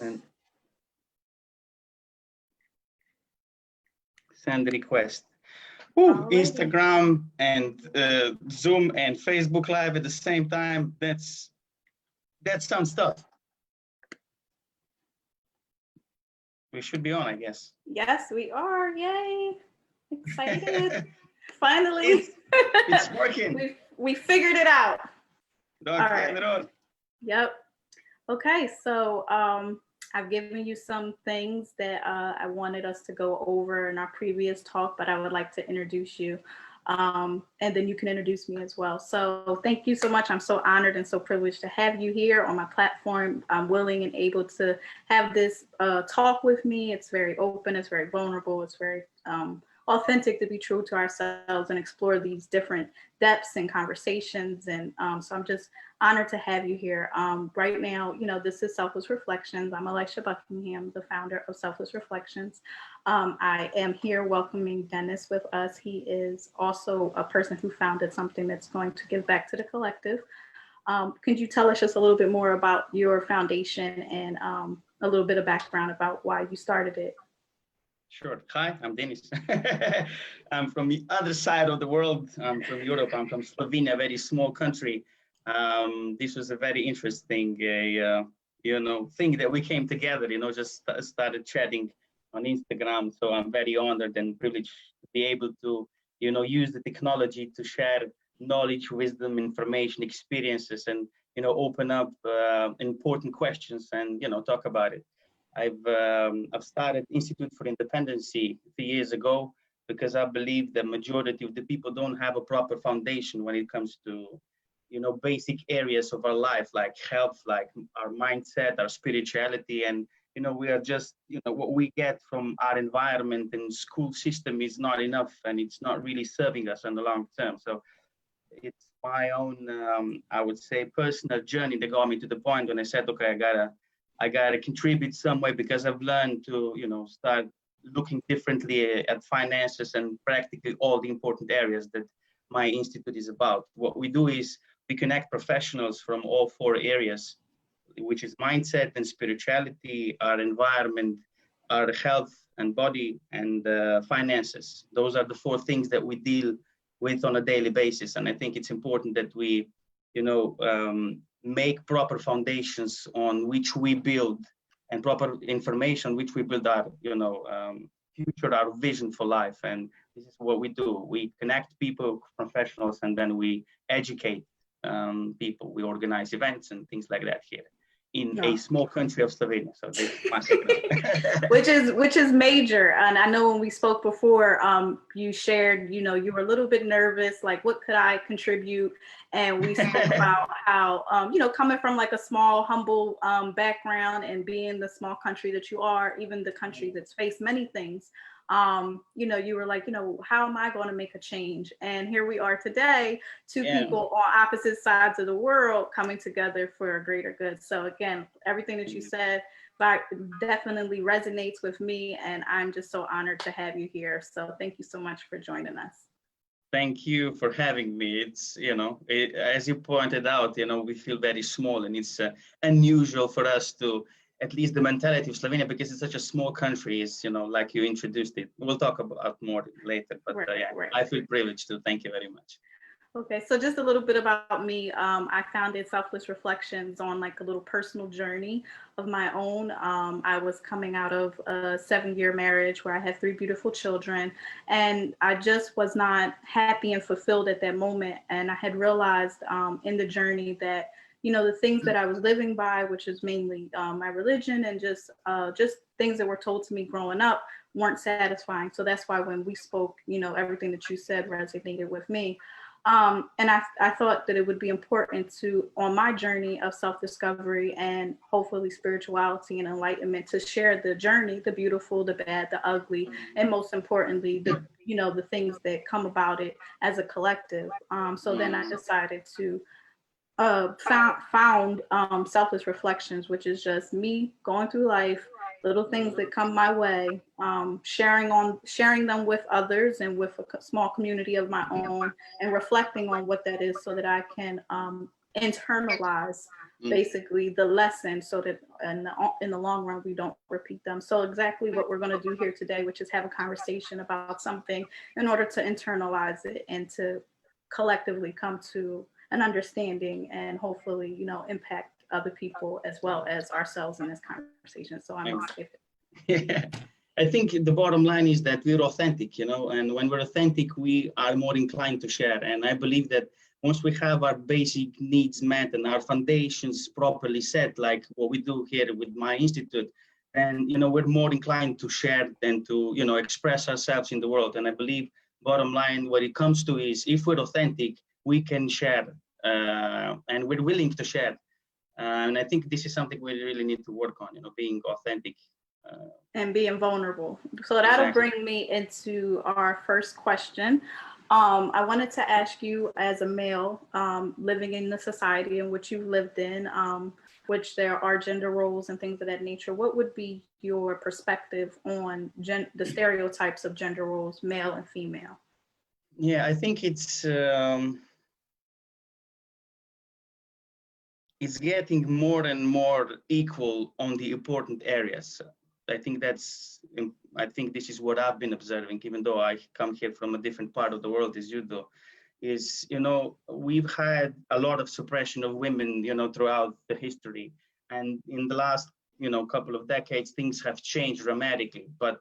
And send request. Ooh, Instagram and Zoom and Facebook Live at the same time. That's some stuff. We should be on, I guess. Yes, we are. Yay! Excited. Finally. It's working. we figured it out. All right. Yep. Okay, so I've given you some things that I wanted us to go over in our previous talk, but I would like to introduce you. And then you can introduce me as well. So thank you so much. I'm so honored and so privileged to have you here on my platform. I'm willing and able to have this talk with me. It's very open, it's very vulnerable, it's very authentic to be true to ourselves and explore these different depths and conversations. And so I'm just honored to have you here. Right now, this is Selfless Reflections. I'm Elisha Buckingham, the founder of Selfless Reflections. I am here welcoming Dennis with us. He is also a person who founded something that's going to give back to the collective. Could you tell us just a little bit more about your foundation and a little bit of background about why you started it? Sure. Hi, I'm Dennis. I'm from the other side of the world. I'm from Europe. I'm from Slovenia, a very small country. This was a very interesting, thing that we came together, just started chatting on Instagram. So I'm very honored and privileged to be able to, use the technology to share knowledge, wisdom, information, experiences, and, open up important questions and, talk about it. I've started Institute for Independency 3 years ago because I believe the majority of the people don't have a proper foundation when it comes to, basic areas of our life, like health, like our mindset, our spirituality. And, we are just, what we get from our environment and school system is not enough, and it's not really serving us in the long term. So it's my own, I would say, personal journey that got me to the point when I said, okay, I gotta contribute some way, because I've learned to, start looking differently at finances and practically all the important areas that my institute is about. What we do is we connect professionals from all 4 areas, which is mindset and spirituality, our environment, our health and body, and finances. Those are the 4 things that we deal with on a daily basis. And I think it's important that we, make proper foundations on which we build, and proper information which we build our, future, our vision for life. And this is what we do. We connect people, professionals, and then we educate people. We organize events and things like that here in a small country of Slovenia. So this is massive. which is major. And I know when we spoke before, you shared, you were a little bit nervous, like, what could I contribute? And we spoke about how, coming from like a small, humble background, and being the small country that you are, even the country that's faced many things, you were like, how am I going to make a change? And here we are today, 2 people on opposite sides of the world coming together for a greater good. So again, everything that you said definitely resonates with me, and I'm just so honored to have you here. So thank you so much for joining us. Thank you for having me. It's, as you pointed out, we feel very small, and it's unusual for us to, at least the mentality of Slovenia, because it's such a small country, is, like you introduced it. We'll talk about more later, but right. I feel privileged to. Thank you very much. Okay, so just a little bit about me. I founded Selfless Reflections on like a little personal journey of my own. I was coming out of a 7-year marriage where I had 3 beautiful children, and I just was not happy and fulfilled at that moment. And I had realized in the journey that, the things that I was living by, which is mainly my religion and just things that were told to me growing up, weren't satisfying. So that's why when we spoke, everything that you said resonated with me. And I thought that it would be important to, on my journey of self-discovery and hopefully spirituality and enlightenment, to share the journey, the beautiful, the bad, the ugly, and most importantly, the things that come about it as a collective. So then I decided to found Selfless Reflections, which is just me going through life, little things that come my way, sharing them with others and with a small community of my own, and reflecting on what that is so that I can internalize basically the lesson, so that in the long run we don't repeat them. So exactly what we're going to do here today, which is have a conversation about something in order to internalize it and to collectively come to an understanding and hopefully, you know, impact other people as well as ourselves in this conversation. So I'm excited. Yeah. I think the bottom line is that we're authentic, you know, and when we're authentic, we are more inclined to share. And I believe that once we have our basic needs met and our foundations properly set, like what we do here with my institute, and, you know, we're more inclined to share than to, you know, express ourselves in the world. And I believe bottom line, what it comes to is if we're authentic, we can share and we're willing to share. And I think this is something we really need to work on, you know, being authentic. And being vulnerable. So that'll bring me into our first question. I wanted to ask you, as a male living in the society in which you've lived in, which there are gender roles and things of that nature, what would be your perspective on the stereotypes of gender roles, male and female? Yeah, I think it's getting more and more equal on the important areas. I think this is what I've been observing, even though I come here from a different part of the world as you do, is, you know, we've had a lot of suppression of women, you know, throughout the history. And in the last, you know, couple of decades, things have changed dramatically. But,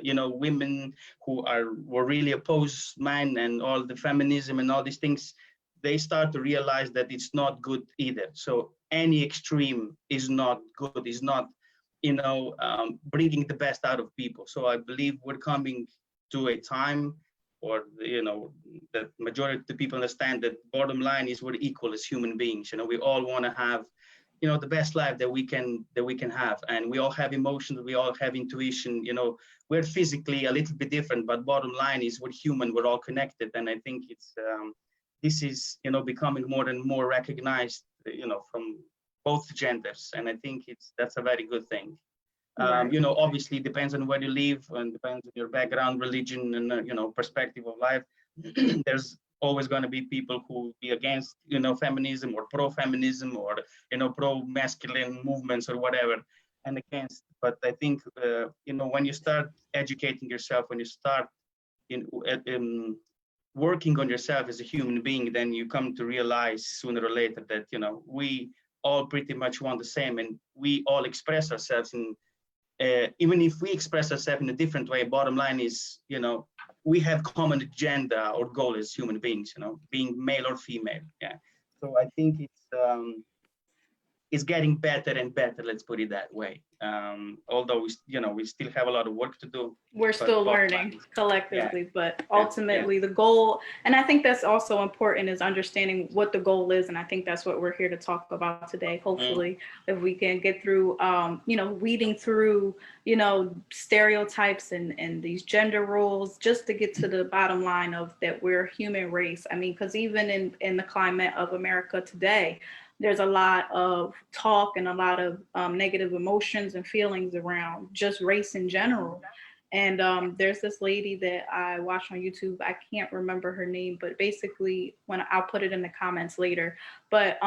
you know, women who were really opposed men and all the feminism and all these things, they start to realize that it's not good either. So any extreme is not good, is not, you know, bringing the best out of people. So I believe we're coming to a time, or, you know, the majority of the people understand that bottom line is we're equal as human beings. You know, we all want to have, you know, the best life that we can have, and we all have emotions, we all have intuition. You know, we're physically a little bit different, but bottom line is we're human, we're all connected. And I think it's this is, you know, becoming more and more recognized, you know, from both genders, and I think that's a very good thing. Right. You know, obviously it depends on where you live and depends on your background, religion, and you know, perspective of life. There's always going to be people who be against, you know, feminism or pro-feminism, or, you know, pro-masculine movements or whatever, and against. But I think you know, when you start educating yourself, when you start working on yourself as a human being, then you come to realize sooner or later that, you know, we all pretty much want the same, and we all express ourselves in, even if we express ourselves in a different way, bottom line is, you know, we have common agenda or goal as human beings, you know, being male or female. Yeah. So I think it's getting better and better, let's put it that way. Although we still have a lot of work to do. We're still learning collectively, but ultimately the goal, and I think that's also important, is understanding what the goal is. And I think that's what we're here to talk about today. Hopefully, if we can get through, weeding through, stereotypes and these gender roles, just to get to the bottom line of that we're a human race. I mean, because even in the climate of America today, there's a lot of talk and a lot of negative emotions and feelings around just race in general. And there's this lady that I watch on YouTube. I can't remember her name, but basically, I'll put it in the comments later. But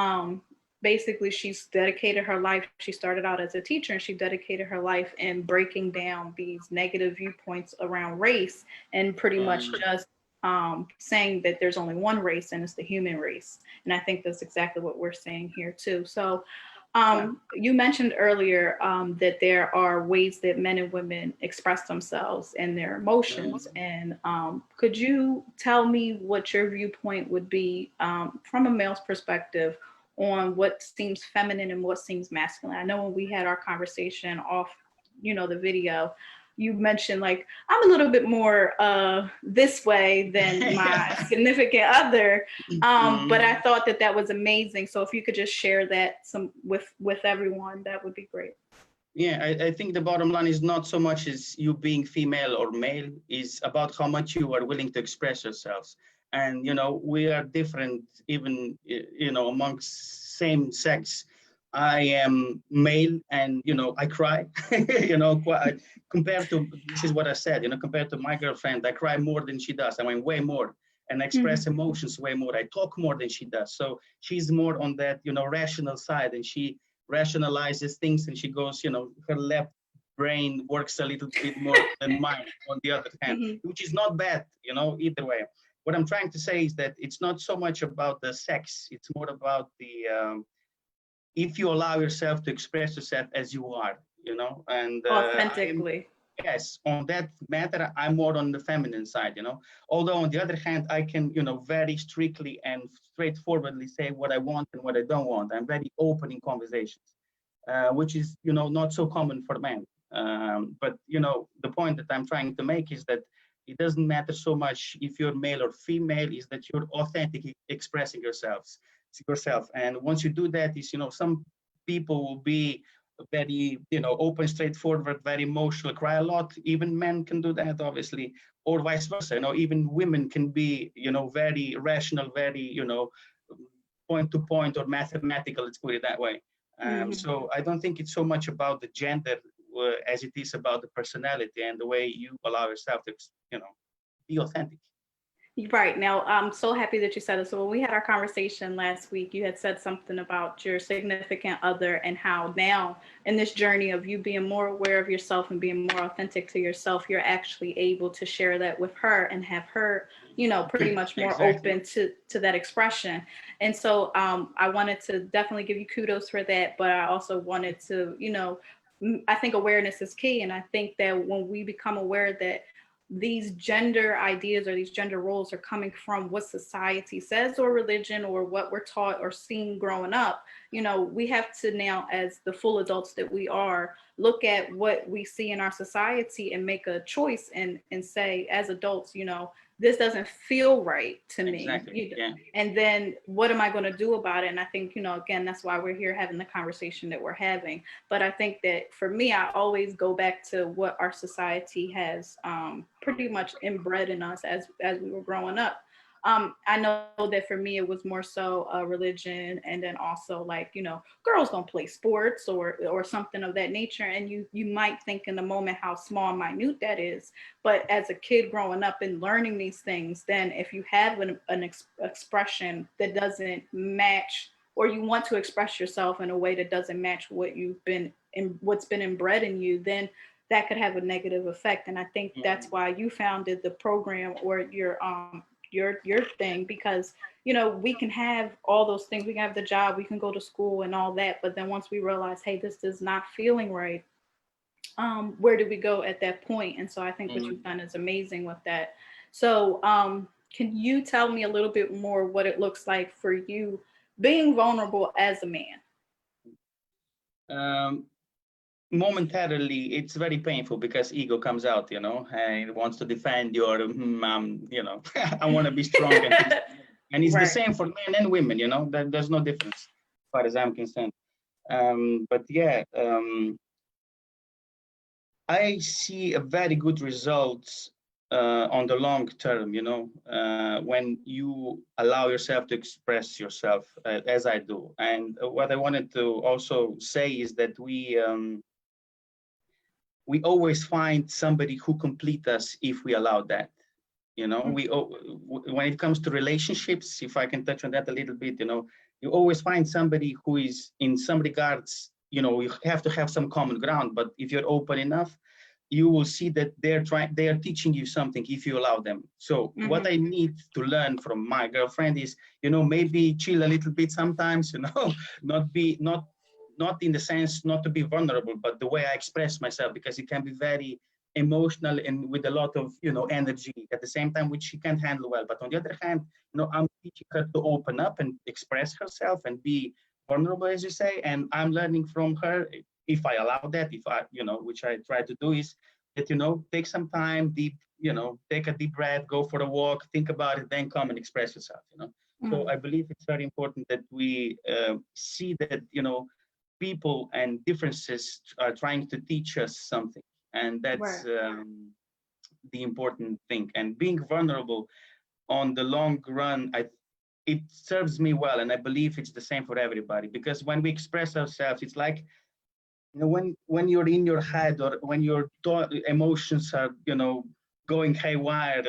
basically, she's dedicated her life. She started out as a teacher, and she dedicated her life in breaking down these negative viewpoints around race, and pretty much just saying that there's only one race, and it's the human race. And I think that's exactly what we're saying here too. So you mentioned earlier that there are ways that men and women express themselves and their emotions. And could you tell me what your viewpoint would be from a male's perspective on what seems feminine and what seems masculine? I know when we had our conversation off, the video, you mentioned, like, I'm a little bit more this way than my significant other, but I thought that was amazing. So if you could just share that with everyone, that would be great. Yeah, I think the bottom line is not so much as you being female or male, is about how much you are willing to express yourselves. And, we are different even, amongst same sex. I am male and, I cry, compared to, this is what I said, compared to my girlfriend, I cry more than she does. I mean, way more. and express emotions way more. I talk more than she does. So she's more on that, rational side, and she rationalizes things, and she goes, her left brain works a little bit more than mine on the other hand, which is not bad, either way. What I'm trying to say is that it's not so much about the sex, it's more about the, if you allow yourself to express yourself as you are, and Authentically. yes, on that matter, I'm more on the feminine side, Although on the other hand, I can, very strictly and straightforwardly say what I want and what I don't want. I'm very open in conversations, which is, not so common for men. But, the point that I'm trying to make is that it doesn't matter so much if you're male or female, is that you're authentically expressing yourself. And once you do that, is, some people will be very, open, straightforward, very emotional, cry a lot. Even men can do that, obviously, or vice versa. Even women can be, very rational, very, point to point or mathematical, let's put it that way. So I don't think it's so much about the gender as it is about the personality and the way you allow yourself to, be authentic. Right. Now, I'm so happy that you said it. So when we had our conversation last week, you had said something about your significant other and how now in this journey of you being more aware of yourself and being more authentic to yourself, you're actually able to share that with her and have her, pretty much more open to that expression. And so I wanted to definitely give you kudos for that. But I also wanted to, I think awareness is key. And I think that when we become aware that these gender ideas or these gender roles are coming from what society says or religion or what we're taught or seen growing up, we have to now, as the full adults that we are, look at what we see in our society and make a choice and say, as adults, this doesn't feel right to me. Exactly. Yeah. And then what am I going to do about it? And I think, again, that's why we're here having the conversation that we're having. But I think that for me, I always go back to what our society has pretty much inbred in us as we were growing up. I know that for me, it was more so religion, and then also like, girls don't play sports or something of that nature. And you might think in the moment how small and minute that is. But as a kid growing up and learning these things, then if you have an expression that doesn't match, or you want to express yourself in a way that doesn't match what what's been inbred in you, then that could have a negative effect. And I think that's why you founded the program or your thing, because we can have all those things. We can have the job, we can go to school and all that, but then once we realize, hey, this is not feeling right, where do we go at that point? And so I think what you've done is amazing with that. So can you tell me a little bit more what it looks like for you being vulnerable as a man? Momentarily, it's very painful because ego comes out, and it wants to defend your, I want to be strong. And it's Right. the same for men and women, there's no difference as far as I'm concerned. But yeah, I see a very good results on the long term, when you allow yourself to express yourself as I do. And what I wanted to also say is that we always find somebody who complete us if we allow that. When it comes to relationships, if I can touch on that a little bit, you always find somebody who is, in some regards, you have to have some common ground. But if you're open enough, you will see that they are teaching you something if you allow them. So what I need to learn from my girlfriend is, maybe chill a little bit sometimes, not in the sense not to be vulnerable, but the way I express myself, because it can be very emotional and with a lot of, energy at the same time, which she can't handle well. But on the other hand, I'm teaching her to open up and express herself and be vulnerable, as you say. And I'm learning from her, if I allow that, which I try to do, is that, take some time, take a deep breath, go for a walk, think about it, then come and express yourself, So I believe it's very important that we see that, people and differences are trying to teach us something. And that's the important thing. And being vulnerable on the long run, it serves me well. And I believe it's the same for everybody, because when we express ourselves, it's like, when you're in your head, or when your emotions are, going haywire,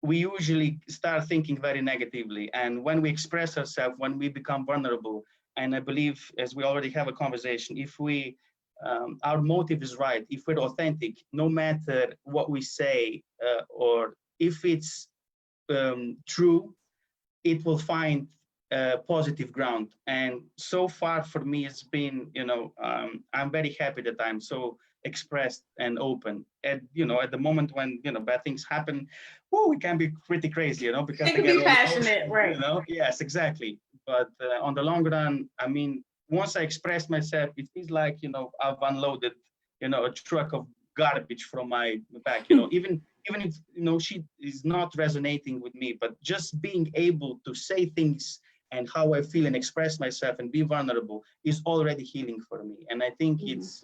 we usually start thinking very negatively. And when we express ourselves, when we become vulnerable, and I believe, as we already have a conversation, if we, our motive is right, if we're authentic, no matter what we say, or if it's true, it will find positive ground. And so far for me, it's been, I'm very happy that I'm so expressed and open. And, at the moment when, bad things happen, we can be pretty crazy, because It can be passionate, right? Yes, exactly. But on the long run, I mean, once I express myself, it feels like, I've unloaded, a truck of garbage from my back, even if she is not resonating with me, but just being able to say things and how I feel and express myself and be vulnerable is already healing for me. And I think it's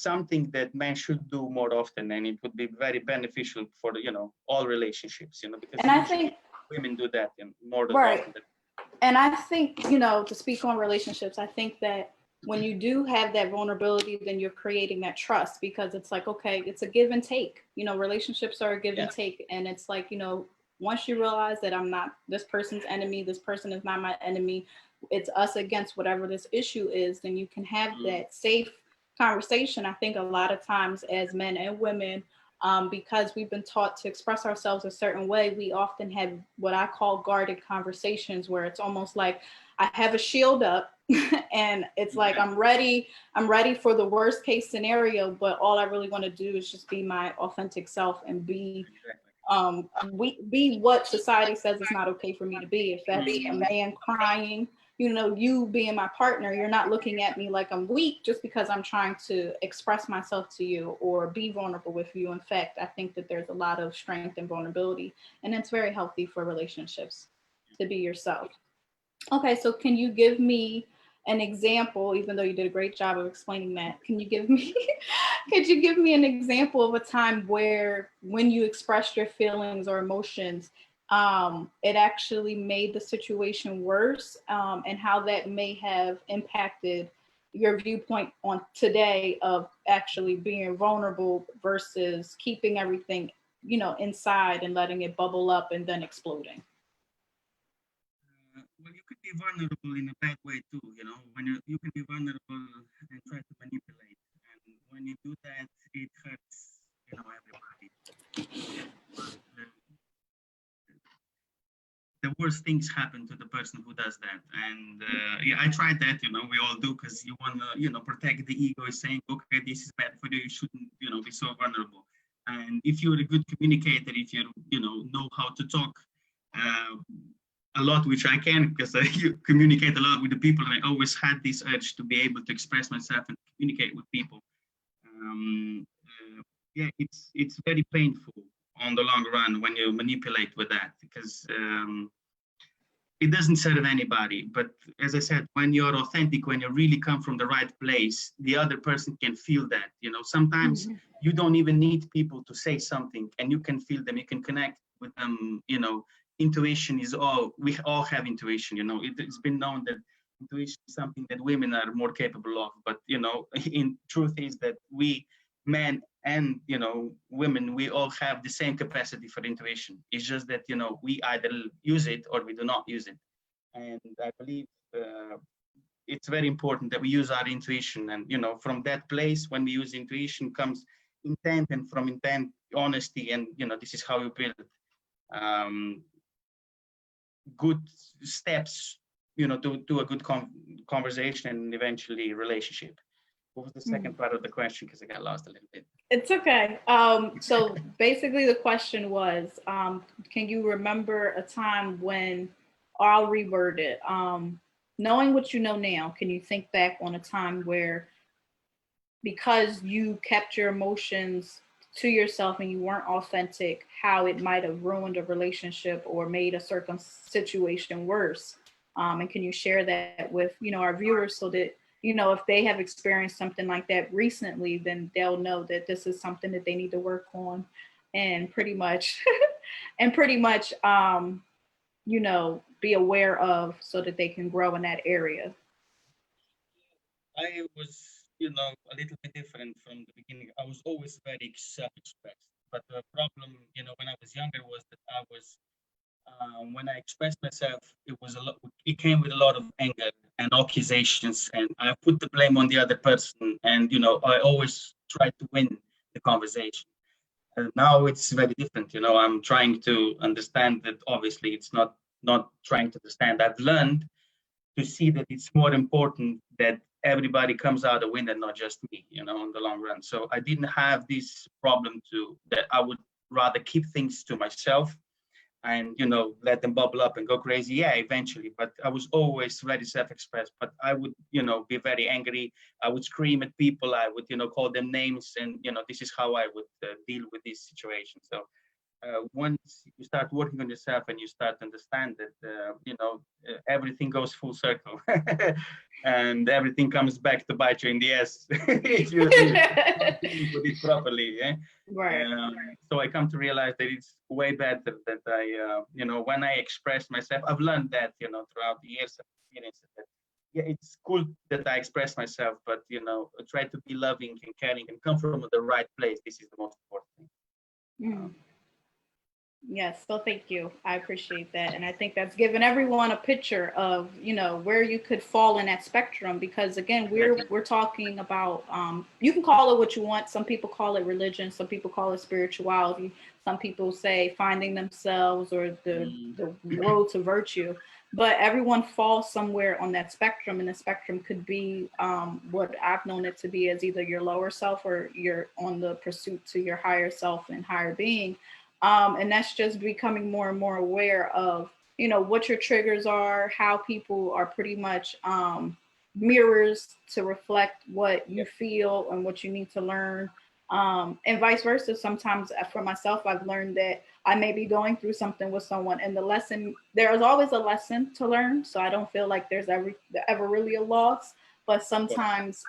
something that men should do more often, and it would be very beneficial for all relationships, because and I think women do that more than right. often. And I think, to speak on relationships, I think that when you do have that vulnerability, then you're creating that trust, because it's like, okay, it's a give and take. Relationships are a give and take. And it's like, once you realize that I'm not this person's enemy, this person is not my enemy, it's us against whatever this issue is, then you can have that safe conversation. I think a lot of times as men and women, because we've been taught to express ourselves a certain way, we often have what I call guarded conversations, where it's almost like I have a shield up and it's like I'm ready for the worst case scenario, but all I really want to do is just be my authentic self and be what society says is not okay for me to be. If that's a man crying, you being my partner, you're not looking at me like I'm weak just because I'm trying to express myself to you or be vulnerable with you. In fact, I think that there's a lot of strength and vulnerability, and it's very healthy for relationships to be yourself. Okay, so can you give me an example, even though you did a great job of explaining that, could you give me an example of a time where when you expressed your feelings or emotions, it actually made the situation worse, and how that may have impacted your viewpoint on today of actually being vulnerable versus keeping everything, inside and letting it bubble up and then exploding? Well, you could be vulnerable in a bad way too, when you can be vulnerable and try to manipulate. And when you do that, it hurts, everybody. But the worst things happen to the person who does that. And I tried that, we all do, because you want to, protect the ego, is saying, okay, this is bad for you, you shouldn't, be so vulnerable. And if you're a good communicator, if you, know how to talk, a lot, which I can, because I communicate a lot with the people, and I always had this urge to be able to express myself and communicate with people. It's very painful on the long run when you manipulate with that, because it doesn't serve anybody. But as I said, when you're authentic, when you really come from the right place, the other person can feel that. Sometimes you don't even need people to say something, and you can feel them, you can connect with them. Intuition is we all have intuition. It's been known that intuition is something that women are more capable of, but in truth is that we men and women, we all have the same capacity for intuition. It's just that we either use it or we do not use it. And I believe it's very important that we use our intuition, and from that place, when we use intuition, comes intent, and from intent, honesty, and this is how you build good steps, to a good conversation and eventually relationship. What was the second part of the question? Because I got lost a little bit. It's okay. So basically the question was, can you remember a time when, or I'll reword it, knowing what you know now, can you think back on a time where, because you kept your emotions to yourself and you weren't authentic, how it might have ruined a relationship or made a certain situation worse? And can you share that with, our viewers, so that, if they have experienced something like that recently, then they'll know that this is something that they need to work on and pretty much, be aware of, so that they can grow in that area. I was, a little bit different from the beginning. I was always very self-expressed. But the problem, when I was younger was that I was, when I expressed myself, it was a lot, it came with a lot of anger and accusations, and I put the blame on the other person, and, I always tried to win the conversation. And now it's very different. I'm trying to understand that obviously it's not trying to understand. I've learned to see that it's more important that everybody comes out a winner, not just me, in the long run. So I didn't have this problem that I would rather keep things to myself and, let them bubble up and go crazy. Yeah, eventually. But I was always very self-expressed. But I would, be very angry. I would scream at people. I would, call them names. And, this is how I would deal with this situation. So once you start working on yourself and you start to understand that everything goes full circle and everything comes back to bite you in the ass if you put it properly. Right. So I come to realize that it's way better that I when I express myself. I've learned that throughout the years of experience that yeah, it's cool that I express myself, but try to be loving and caring and come from the right place. This is the most important thing. Yes, so thank you. I appreciate that. And I think that's given everyone a picture of, where you could fall in that spectrum, because again, we're talking about you can call it what you want. Some people call it religion, some people call it spirituality, some people say finding themselves or the road to virtue. But everyone falls somewhere on that spectrum, and the spectrum could be what I've known it to be as either your lower self or you're on the pursuit to your higher self and higher being. And that's just becoming more and more aware of, what your triggers are, how people are pretty much mirrors to reflect what you feel and what you need to learn. And vice versa. Sometimes for myself, I've learned that I may be going through something with someone, and there is always a lesson to learn. So I don't feel like there's ever really a loss. But sometimes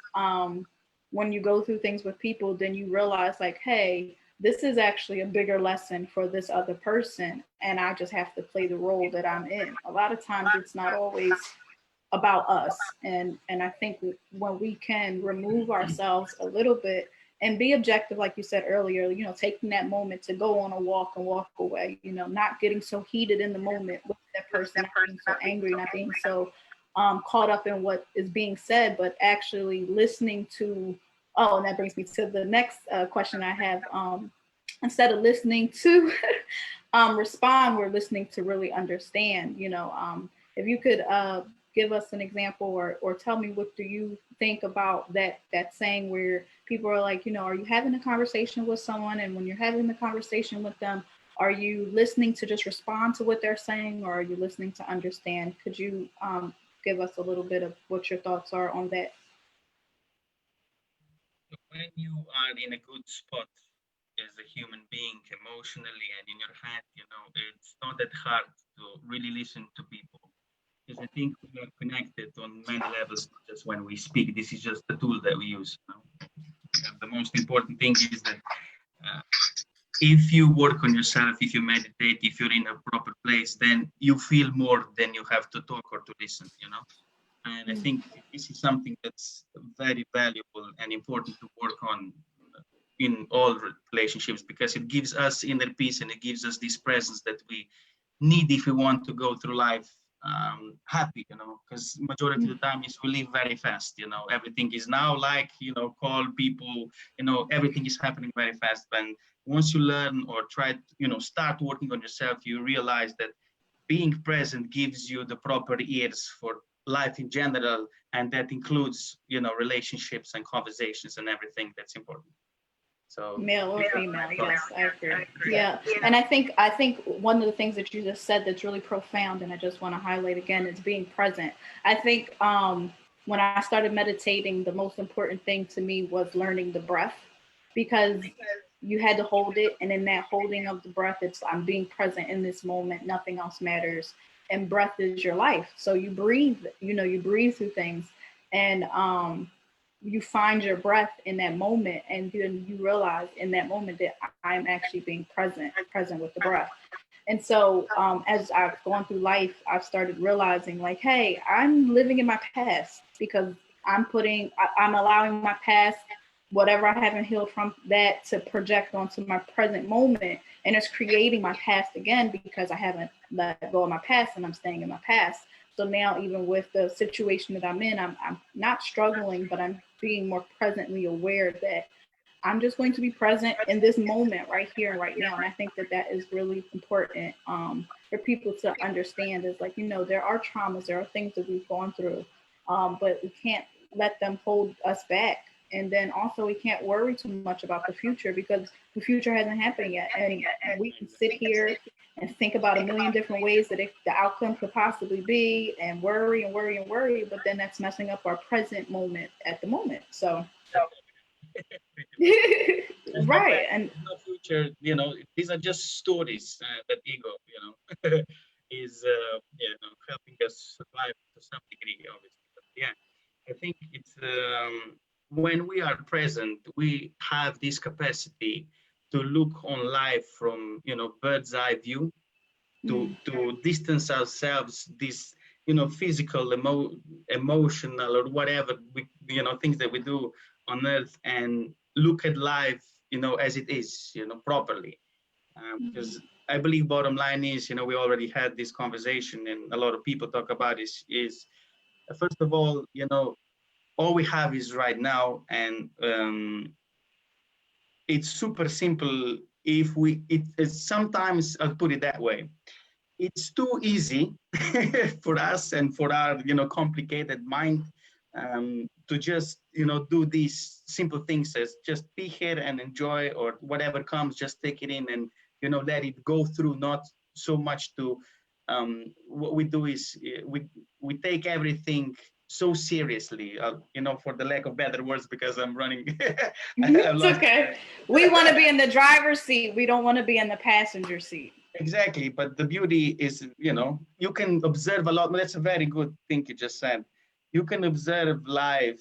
when you go through things with people, then you realize like, hey, this is actually a bigger lesson for this other person, and I just have to play the role that I'm in. A lot of times it's not always about us, and I think when we can remove ourselves a little bit and be objective, like you said earlier, taking that moment to go on a walk and walk away, not getting so heated in the moment with that person, not being so angry, not being so caught up in what is being said, but actually listening to. Oh, and that brings me to the next question I have. Instead of listening to respond, we're listening to really understand. If you could give us an example or tell me, what do you think about that saying where people are like, are you having a conversation with someone, and when you're having the conversation with them, are you listening to just respond to what they're saying, or are you listening to understand? Could you give us a little bit of what your thoughts are on that? When you are in a good spot as a human being, emotionally and in your head, it's not that hard to really listen to people. Because I think we are connected on many levels, not just when we speak. This is just the tool that we use. And the most important thing is that uh, if you work on yourself, if you meditate, if you're in a proper place, then you feel more than you have to talk or to listen. And I think this is something that's very valuable and important to work on in all relationships, because it gives us inner peace and it gives us this presence that we need if we want to go through life happy, because majority of the time is we live very fast, everything is now like, call people, everything is happening very fast. And once you learn or try to, start working on yourself, you realize that being present gives you the proper ears for life in general, and that includes relationships and conversations and everything that's important. So Male or female, yes, I agree. Yeah, and I think one of the things that you just said that's really profound, and I just want to highlight again, is being present. I think when I started meditating, the most important thing to me was learning the breath, because you had to hold it, and in that holding of the breath, it's I'm being present in this moment. Nothing else matters, and breath is your life. So you breathe. You breathe through things, and you find your breath in that moment, and then you realize in that moment that I'm actually being present with the breath. And so as I've gone through life, I've started realizing like, hey, I'm living in my past because I'm allowing my past whatever I haven't healed from that to project onto my present moment. And it's creating my past again because I haven't let go of my past and I'm staying in my past. So now, even with the situation that I'm in, I'm not struggling, but I'm being more presently aware that I'm just going to be present in this moment right here and right now. And I think that that is really important for people to understand is like, there are traumas, there are things that we've gone through, but we can't let them hold us back. And then also we can't worry too much about the future because the future hasn't happened yet. And we can sit here and think about a million different ways that the outcome could possibly be and worry and worry and worry, but then that's messing up our present moment at the moment. So right. And the future, these are just stories that ego, is helping us survive to some degree, obviously. But yeah, I think it's when we are present, we have this capacity to look on life from bird's eye view, to distance ourselves this physical emotional or whatever things that we do on earth, and look at life as it is properly, because I believe bottom line is we already had this conversation and a lot of people talk about is first of all we have is right now, and it's super simple. If we it sometimes I'll put it that way, it's too easy for us and for our complicated mind to just do these simple things as just be here and enjoy, or whatever comes just take it in and let it go through, not so much to what we do is we take everything so seriously, for the lack of better words, because I'm running. It's okay. We want to be in the driver's seat. We don't want to be in the passenger seat. Exactly, but the beauty is, you can observe a lot. That's a very good thing you just said. You can observe life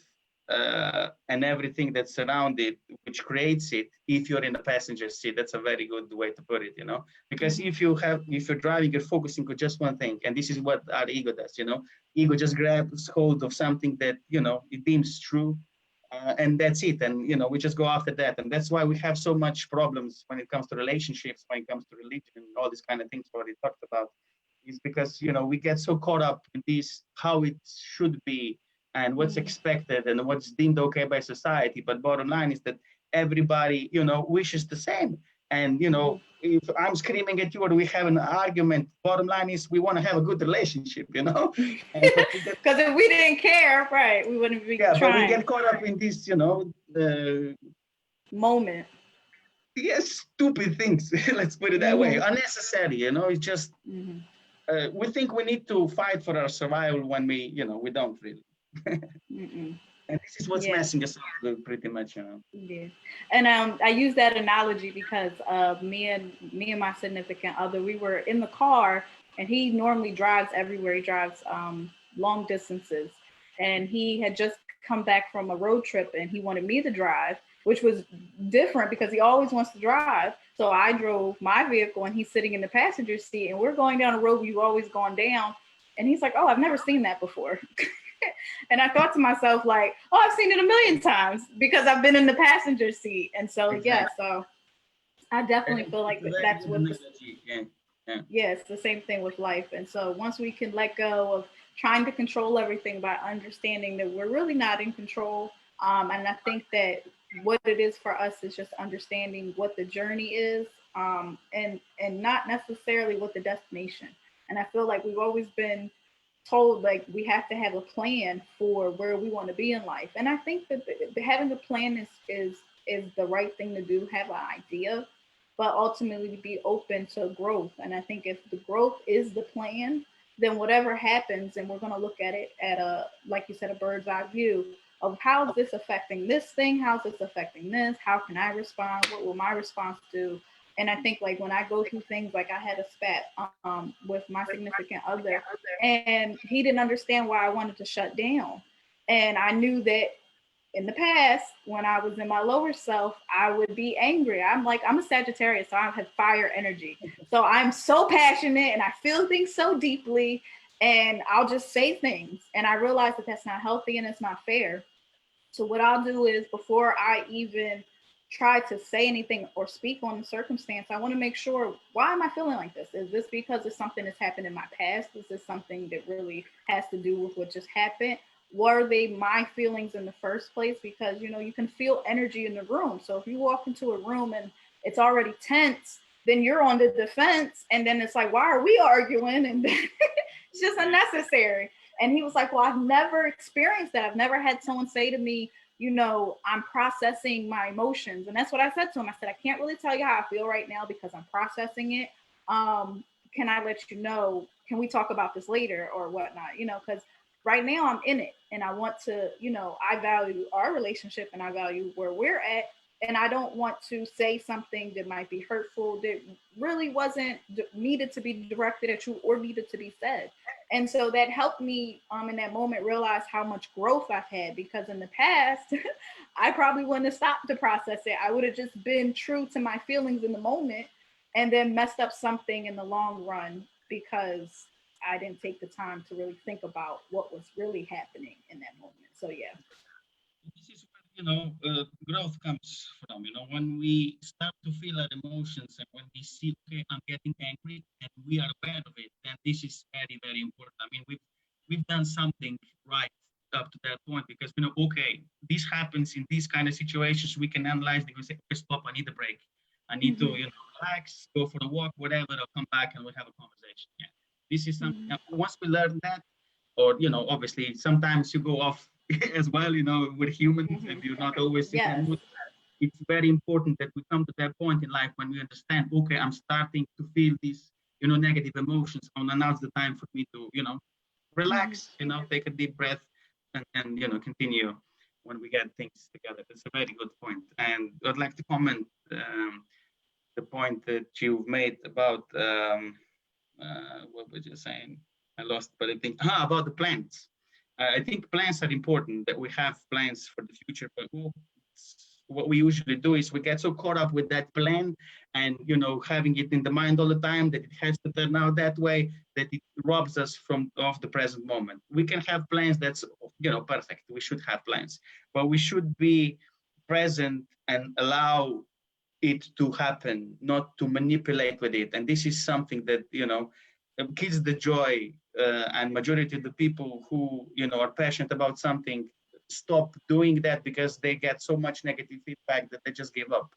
and everything that's around it, which creates it. If you're in the passenger seat, that's a very good way to put it. Because if you're driving, you're focusing on just one thing, and this is what our ego does. Ego just grabs hold of something that it deems true, and that's it. And we just go after that, and that's why we have so much problems when it comes to relationships, when it comes to religion, and all these kind of things already talked about, is because we get so caught up in this how it should be and what's expected and what's deemed okay by society. But bottom line is that everybody wishes the same. And if I'm screaming at you or we have an argument, bottom line is we want to have a good relationship, because if we didn't care, right, we wouldn't be trying. But we get caught up in this moment. Yes, stupid things. Let's put it that way. Unnecessary, it's just we think we need to fight for our survival when we don't really. And this is what's messing us up pretty much, Yeah, and I use that analogy because me and my significant other, we were in the car, and he normally drives everywhere. He drives long distances, and he had just come back from a road trip, and he wanted me to drive, which was different because he always wants to drive. So I drove my vehicle, and he's sitting in the passenger seat, and we're going down a road we've always gone down, and he's like, "Oh, I've never seen that before." And I thought to myself, like, "Oh, I've seen it a million times because I've been in the passenger seat." And so, exactly. So I definitely feel like that's what it's the same thing with life. And so once we can let go of trying to control everything by understanding that we're really not in control. And I think that what it is for us is just understanding what the journey is, and not necessarily what the destination. And I feel like we've always been told like we have to have a plan for where we want to be in life, and I think that having a plan is the right thing to do. Have an idea, but ultimately be open to growth. And I think if the growth is the plan, then whatever happens, and we're going to look at it at a, like you said, a bird's eye view of how's this affecting this thing, how's this affecting this, how can I respond, what will my response do. And I think like when I go through things, like I had a spat with my significant other, and he didn't understand why I wanted to shut down. And I knew that in the past, when I was in my lower self, I would be angry. I'm a Sagittarius, so I have fire energy. So I'm so passionate and I feel things so deeply, and I'll just say things. And I realized that that's not healthy and it's not fair. So what I'll do is, before I even try to say anything or speak on the circumstance, I want to make sure, why am I feeling like this? Is this because of something that's happened in my past? Is this something that really has to do with what just happened? Were they my feelings in the first place? Because, you know, you can feel energy in the room. So if you walk into a room and it's already tense, then you're on the defense. And then it's like, why are we arguing? And it's just unnecessary. And he was like, well, I've never experienced that. I've never had someone say to me, you know, I'm processing my emotions. And that's what I said to him. I said, I can't really tell you how I feel right now because I'm processing it. Can I let you know? Can we talk about this later or whatnot? You know, because right now I'm in it and I want to, you know, I value our relationship and I value where we're at. And I don't want to say something that might be hurtful, that really wasn't needed to be directed at you or needed to be said. And so that helped me in that moment realize how much growth I've had, because in the past, I probably wouldn't have stopped to process it. I would have just been true to my feelings in the moment and then messed up something in the long run because I didn't take the time to really think about what was really happening in that moment. So yeah. This is where, growth comes from. When we start to feel our emotions and when we see, okay, I'm getting angry and we are aware of it, then this is very, very important. I mean, we've done something right up to that point, because we know, okay, this happens in these kind of situations. We can analyze it. We say, okay, stop, I need a break. I need to, relax, go for a walk, whatever. I'll come back and we'll have a conversation. Yeah, this is something. Once we learn that, or obviously sometimes you go off as well, we're humans and you're not always in that mood. It's very important that we come to that point in life when we understand, okay, I'm starting to feel these negative emotions, and now it's the time for me to relax, take a deep breath, and continue when we get things together. It's a very good point. And I'd like to comment the point that you've made about what was you saying? I lost, but I think about the plans. I think plans are important, that we have plans for the future, but what we usually do is we get so caught up with that plan and having it in the mind all the time that it has to turn out that way, that it robs us of the present moment. We can have plans that's perfect. We should have plans, but we should be present and allow it to happen, not to manipulate with it. And this is something that kills the joy, and majority of the people who are passionate about something stop doing that because they get so much negative feedback that they just give up,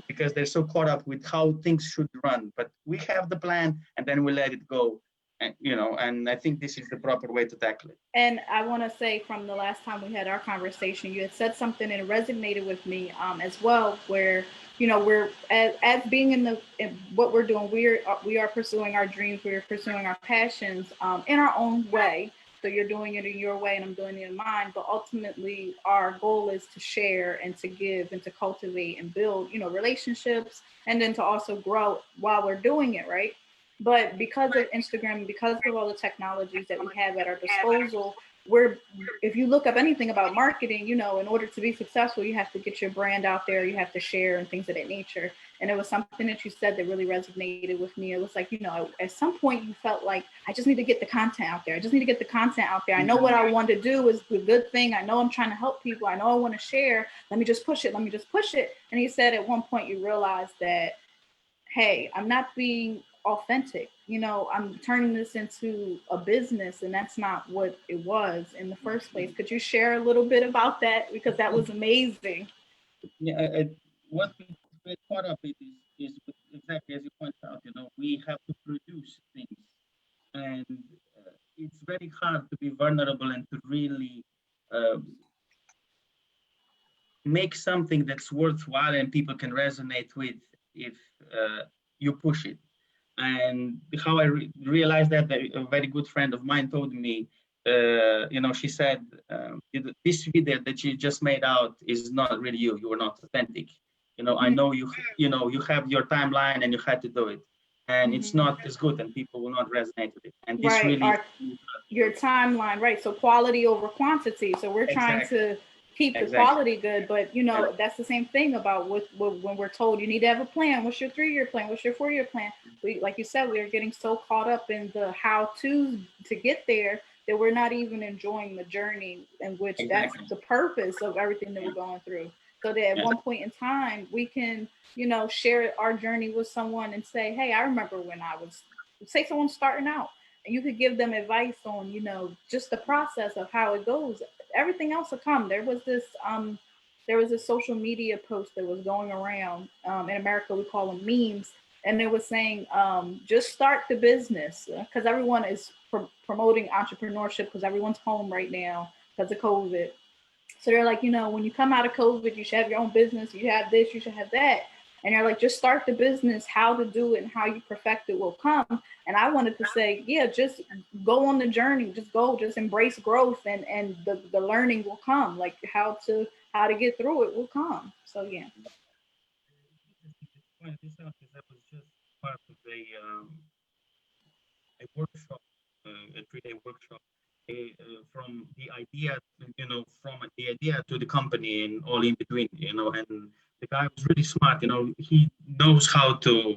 because they're so caught up with how things should run. But we have the plan and then we let it go, and I think this is the proper way to tackle it. And I want to say, from the last time we had our conversation, you had said something and it resonated with me as well, where we're as being in what we're doing, we are pursuing our dreams, we are pursuing our passions in our own way. So you're doing it in your way and I'm doing it in mine, but ultimately our goal is to share and to give and to cultivate and build relationships, and then to also grow while we're doing it, right? But because of Instagram, because of all the technologies that we have at our disposal, if you look up anything about marketing, in order to be successful, you have to get your brand out there, you have to share and things of that nature. And it was something that you said that really resonated with me. It was like, at some point you felt like, I just need to get the content out there. I just need to get the content out there. I know what I want to do is the good thing. I know I'm trying to help people. I know I want to share. Let me just push it. Let me just push it. And he said at one point you realized that, hey, I'm not being authentic. I'm turning this into a business, and that's not what it was in the first place. Could you share a little bit about that? Because that was amazing. Yeah, what we caught up with is exactly as you point out. We have to produce things, and it's very hard to be vulnerable and to really make something that's worthwhile and people can resonate with if you push it. And how I realized that, a very good friend of mine told me, she said, this video that you just made out is not really you. You were not authentic. I know you have your timeline and you had to do it, and it's not as good, and people will not resonate with it. And this your timeline, right? So quality over quantity. So we're trying to keep the quality good, but that's the same thing about when we're told you need to have a plan. What's your 3-year plan? What's your 4-year plan? Like you said, we are getting so caught up in the how to get there that we're not even enjoying the journey, in which that's Exactly. the purpose of everything that Yeah. we're going through. So that at Yes. one point in time, we can, share our journey with someone and say, hey, I remember when I was, say someone's starting out, and you could give them advice on, just the process of how it goes. Everything else will come. There was a social media post that was going around. In America, we call them memes, and it was saying, just start the business, because everyone is promoting entrepreneurship because everyone's home right now because of COVID. So they're like, when you come out of COVID, you should have your own business. You have this, you should have that. And they're like, just start the business. How to do it and how you perfect it will come. And I wanted to say, yeah, just go on the journey. Just go, just embrace growth, and the learning will come. Like how to get through it will come. So yeah. Point this out is I was just part of a workshop, a 3-day workshop, from the idea, from the idea to the company and all in between, and the guy was really smart, he knows how to,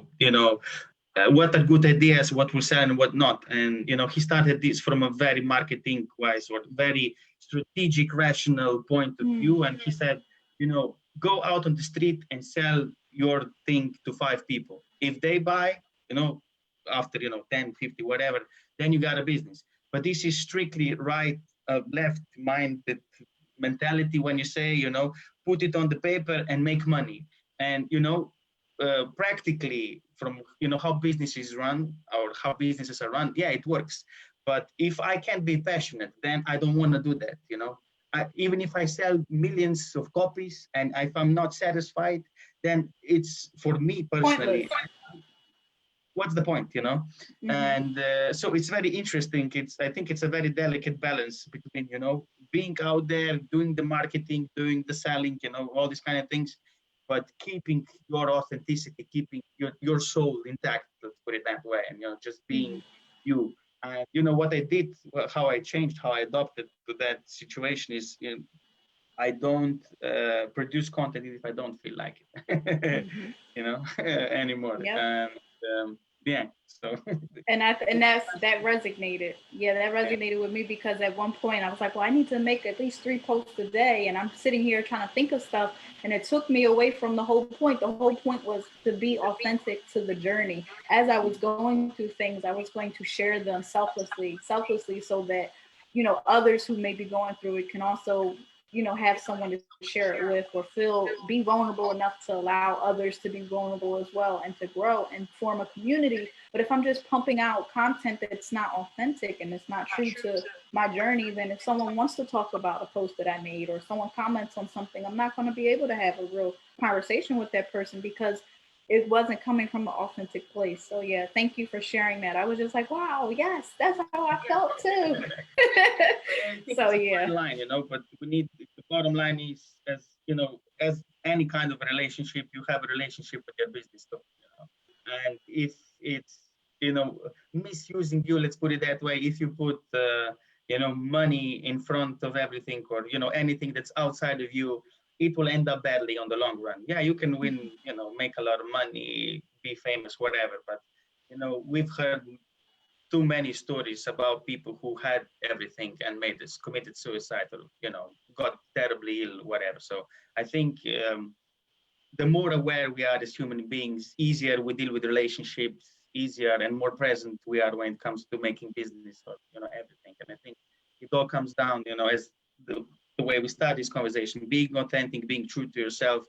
what are good ideas, what will sell and what not. And, he started this from a very marketing wise or very strategic, rational point of view. And he said, go out on the street and sell your thing to 5 people. If they buy, after 10, 50, whatever, then you got a business. But this is strictly right, left minded mentality when you say, put it on the paper and make money. And practically, from how businesses run or how businesses are run, yeah, it works. But if I can't be passionate, then I don't want to do that. Even if I sell millions of copies and if I'm not satisfied, then it's, for me personally, Pointless. what's the point, And so it's very interesting. I think it's a very delicate balance between, being out there, doing the marketing, doing the selling, all these kind of things, but keeping your authenticity, keeping your soul intact, let's put it that way, and, just being you. And, what I did, how I changed, how I adopted to that situation is, I don't produce content if I don't feel like it, anymore. Yep. And yeah, so. That resonated. Yeah, that resonated with me, because at one point I was like, well, I need to make at least 3 posts a day, and I'm sitting here trying to think of stuff, and it took me away from the whole point. The whole point was to be authentic to the journey. As I was going through things, I was going to share them selflessly, so that others who may be going through it can also have someone to share it with, or be vulnerable enough to allow others to be vulnerable as well, and to grow and form a community. But if I'm just pumping out content that's not authentic and it's not true to my journey, then if someone wants to talk about a post that I made, or someone comments on something, I'm not going to be able to have a real conversation with that person, because it wasn't coming from an authentic place. So yeah, thank you for sharing that. I was just like, wow, yes, that's how I felt too. So yeah. Line, but we need, the bottom line is, as any kind of relationship, you have a relationship with your business too, and if it's, misusing you, let's put it that way, if you put money in front of everything, or anything that's outside of you, it will end up badly on the long run. Yeah, you can win, make a lot of money, be famous, whatever, but we've heard too many stories about people who had everything and committed suicide, or got terribly ill, whatever. So I think the more aware we are as human beings, easier we deal with relationships, easier and more present we are when it comes to making business, or everything. And I think it all comes down, as the way we start this conversation: being authentic, being true to yourself,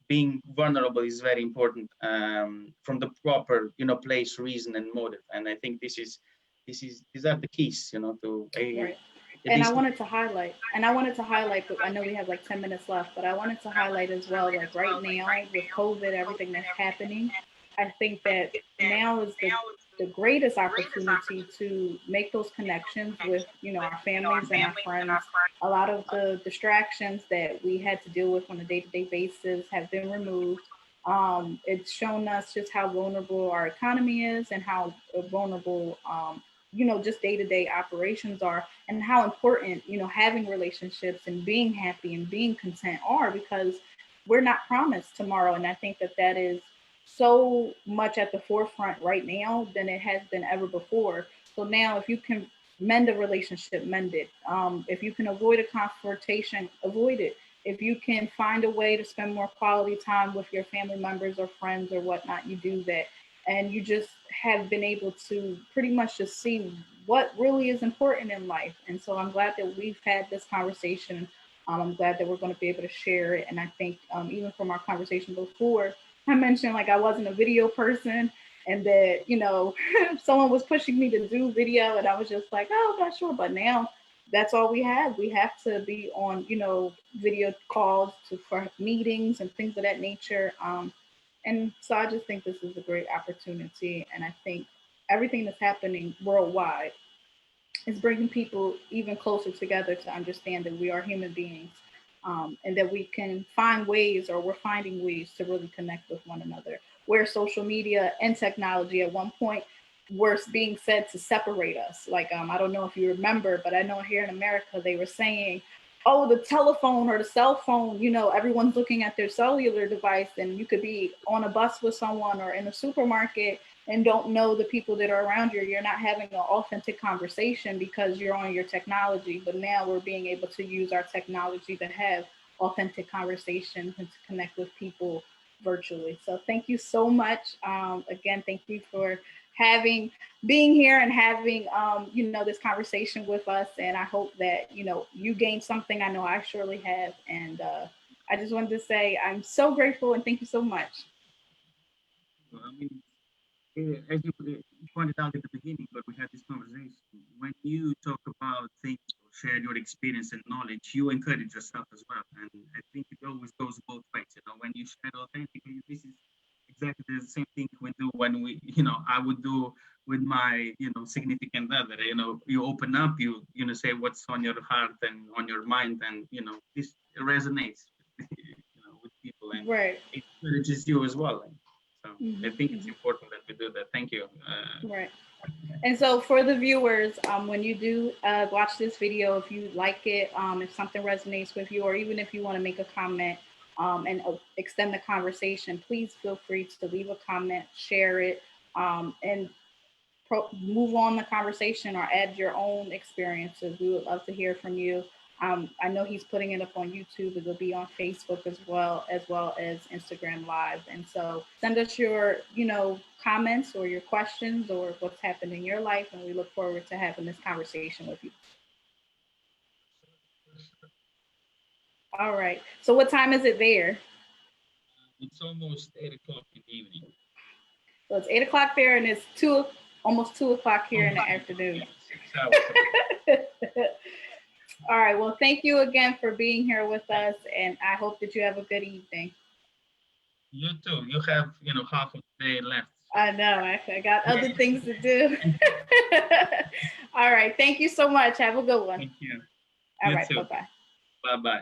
being vulnerable is very important, from the proper place, reason, and motive. And I think these are the keys, to a. Right. And I wanted to highlight, but I know we have like 10 minutes left, but I wanted to highlight as well, like right now with COVID, everything that's happening, I think that now is the greatest opportunity to make those connections with, our families and our friends. A lot of the distractions that we had to deal with on a day-to-day basis have been removed. It's shown us just how vulnerable our economy is, and how vulnerable, just day-to-day operations are, and how important, having relationships and being happy and being content are, because we're not promised tomorrow. And I think that is so much at the forefront right now than it has been ever before. So now, if you can mend a relationship, mend it. If you can avoid a confrontation, avoid it. If you can find a way to spend more quality time with your family members or friends or whatnot, you do that. And you just have been able to pretty much just see what really is important in life. And so I'm glad that we've had this conversation. I'm glad that we're going to be able to share it. And I think even from our conversation before, I mentioned like I wasn't a video person, and that, you know, someone was pushing me to do video, and I was just like, oh, I'm not sure. But now that's all we have. We have to be on, you know, video calls for meetings and things of that nature. And so I just think this is a great opportunity. And I think everything that's happening worldwide is bringing people even closer together to understand that we are human beings, and that we can find ways, or we're finding ways to really connect with one another. Where social media and technology at one point were being said to separate us. Like, I don't know if you remember, but I know here in America, they were saying, oh, the telephone or the cell phone, you know, everyone's looking at their cellular device, and you could be on a bus with someone or in a supermarket and don't know the people that are around you. You're not having an authentic conversation because you're on your technology. But now we're being able to use our technology to have authentic conversations and to connect with people virtually. So thank you so much. Again, thank you for being here and having you know, this conversation with us. And I hope that, you know, you gained something. I know I surely have. And I just wanted to say I'm so grateful and thank you so much. I mean, as you pointed out at the beginning, but we had this conversation. When you talk about things or share your experience and knowledge, you encourage yourself as well. And I think it always goes both ways. You know, when you share authentically, this is exactly the same thing we do when we, you know, I would do with my, you know, significant other. You know, you open up, you know, say what's on your heart and on your mind, and you know, this resonates, you know, with people, and Right. it encourages you as well. So I think it's Mm-hmm. important that we do that. Thank you. Right. And so for the viewers, when you do watch this video, if you like it, if something resonates with you, or even if you want to make a comment and extend the conversation, please feel free to leave a comment, share it, and move on the conversation or add your own experiences. We would love to hear from you. I know he's putting it up on YouTube. It'll be on Facebook as well as Instagram Live. And so send us your, you know, comments or your questions or what's happened in your life. And we look forward to having this conversation with you. All right. So what time is it there? It's almost 8 o'clock in the evening. So it's 8 o'clock there, and it's almost 2 o'clock here in the afternoon. Yeah, 6 hours. All right. Well, thank you again for being here with us, and I hope that you have a good evening. You too. You have, you know, half of the day left. I know. I got other things to do. All right. Thank you so much. Have a good one. Thank you. All You right. too. Bye-bye. Bye-bye.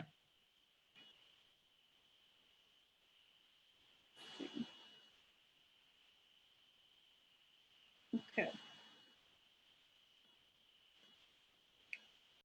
Okay.